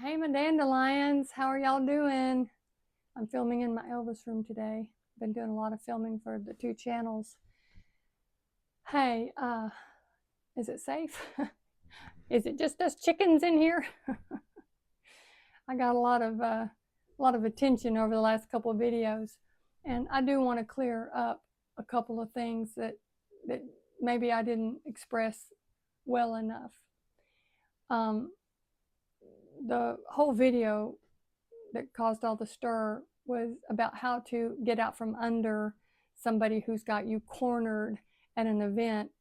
Hey, my dandelions, how are y'all doing? I'm filming in my Elvis room today. Been doing a lot of filming for the 2 channels. Hey, is it safe? Is it just us chickens in here? I got a lot of attention over the last couple of videos, and I do want to clear up a couple of things that maybe I didn't express well enough. The whole video that caused all the stir was about how to get out from under somebody who's got you cornered at an event.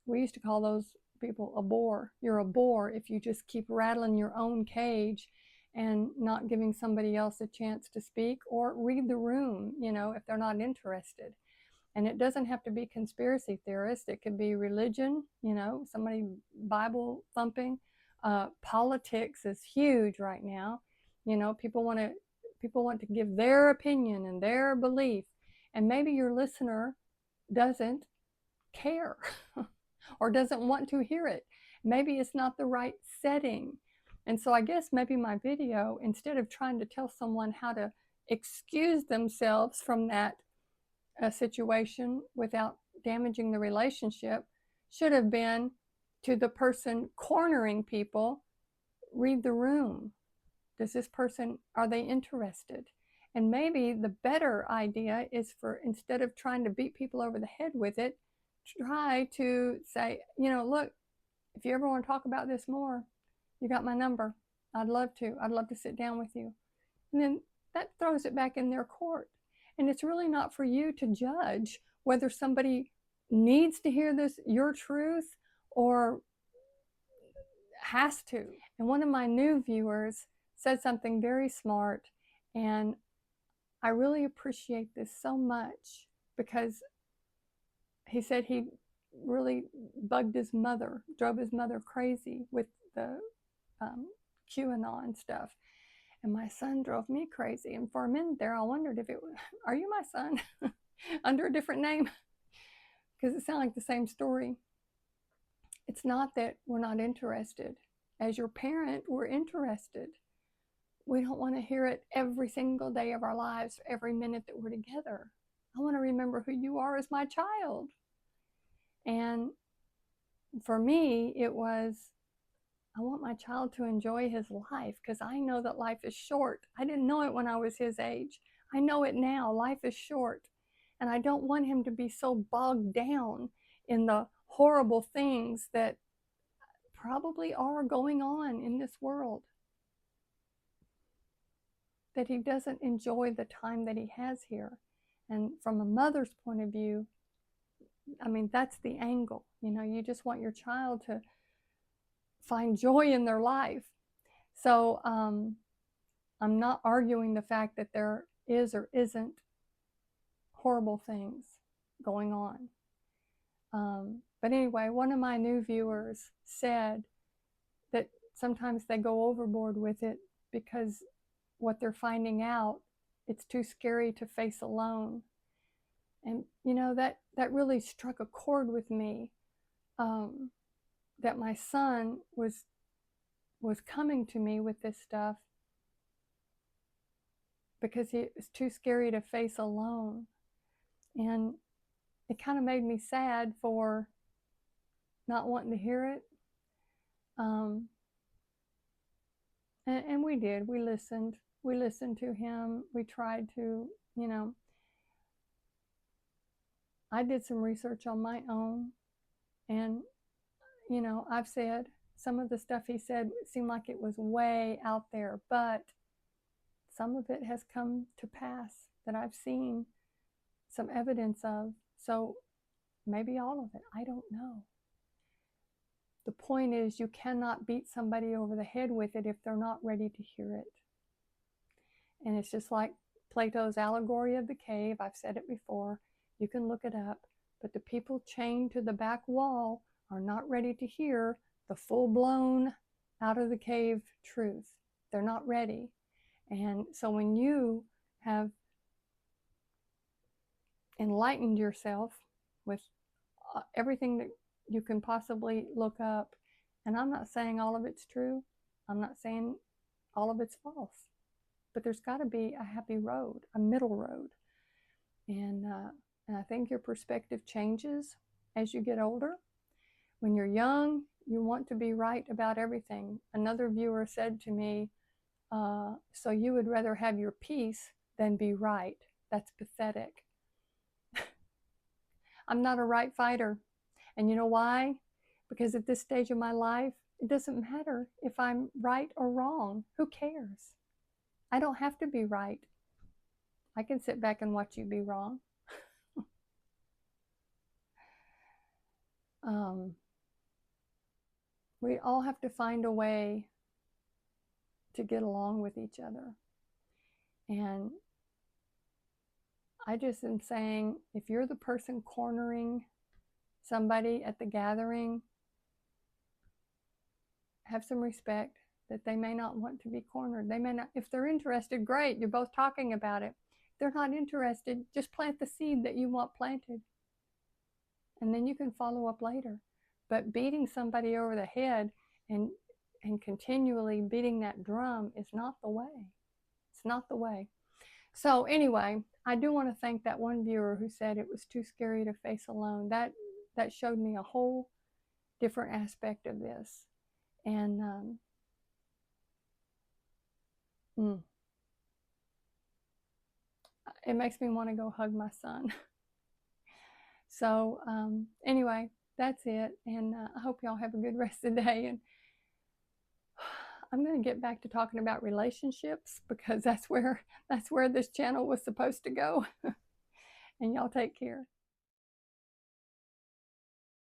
We used to call those people a bore. You're a bore if you just keep rattling your own cage and not giving somebody else a chance to speak or read the room, if they're not interested. And it doesn't have to be conspiracy theorists. It could be religion, somebody Bible thumping. Politics is huge right now. People want to give their opinion and their belief, and maybe your listener doesn't care or doesn't want to hear it. Maybe it's not the right setting. And so I guess maybe my video, instead of trying to tell someone how to excuse themselves from that situation without damaging the relationship, should have been to the person cornering people, read the room. Does this person, are they interested? And maybe the better idea is for, instead of trying to beat people over the head with it, try to say, look, if you ever want to talk about this more, you got my number. I'd love to sit down with you. And then that throws it back in their court. And it's really not for you to judge whether somebody needs to hear this, your truth, or has to. And one of my new viewers said something very smart, and I really appreciate this so much, because he said he really bugged his mother, drove his mother crazy with the QAnon stuff. And my son drove me crazy. And for a minute there, I wondered if it was, are you my son? Under a different name? Because it sounded like the same story. It's not that we're not interested. As your parent, we're interested. We don't want to hear it every single day of our lives, every minute that we're together. I want to remember who you are as my child. And for me, it was, I want my child to enjoy his life, because I know that life is short. I didn't know it when I was his age. I know it now. Life is short. And I don't want him to be so bogged down in the horrible things that probably are going on in this world, that he doesn't enjoy the time that he has here. And from a mother's point of view, I mean, that's the angle. You just want your child to find joy in their life. So I'm not arguing the fact that there is or isn't horrible things going on. But anyway, one of my new viewers said that sometimes they go overboard with it because what they're finding out, it's too scary to face alone. And that really struck a chord with me, that my son was coming to me with this stuff because it was too scary to face alone. And it kind of made me sad for not wanting to hear it. And we did. We listened to him. We tried to, I did some research on my own, and I've said some of the stuff he said seemed like it was way out there, but some of it has come to pass that I've seen some evidence of. So maybe all of it, I don't know. The point is, you cannot beat somebody over the head with it if they're not ready to hear it. And it's just like Plato's allegory of the cave. I've said it before. You can look it up. But the people chained to the back wall are not ready to hear the full-blown, out of the cave truth. They're not ready. And so when you have enlightened yourself with everything that you can possibly look up, and I'm not saying all of it's true, I'm not saying all of it's false, but there's got to be a happy road, a middle road. And I think your perspective changes as you get older. When you're young, you want to be right about everything. Another viewer said to me, so you would rather have your peace than be right. That's pathetic. I'm not a right fighter. And you know why? Because at this stage of my life, it doesn't matter if I'm right or wrong. Who cares? I don't have to be right. I can sit back and watch you be wrong. We all have to find a way to get along with each other. And I just am saying, if you're the person cornering somebody at the gathering, have some respect that they may not want to be cornered. They may not. If they're interested, great, you're both talking about it. If they're not interested, just plant the seed that you want planted. And then you can follow up later. But beating somebody over the head and continually beating that drum is not the way. It's not the way. So anyway, I do want to thank that one viewer who said it was too scary to face alone. That showed me a whole different aspect of this. And it makes me want to go hug my son. So anyway, that's it. And I hope y'all have a good rest of the day. And I'm going to get back to talking about relationships, because that's where this channel was supposed to go. And y'all take care.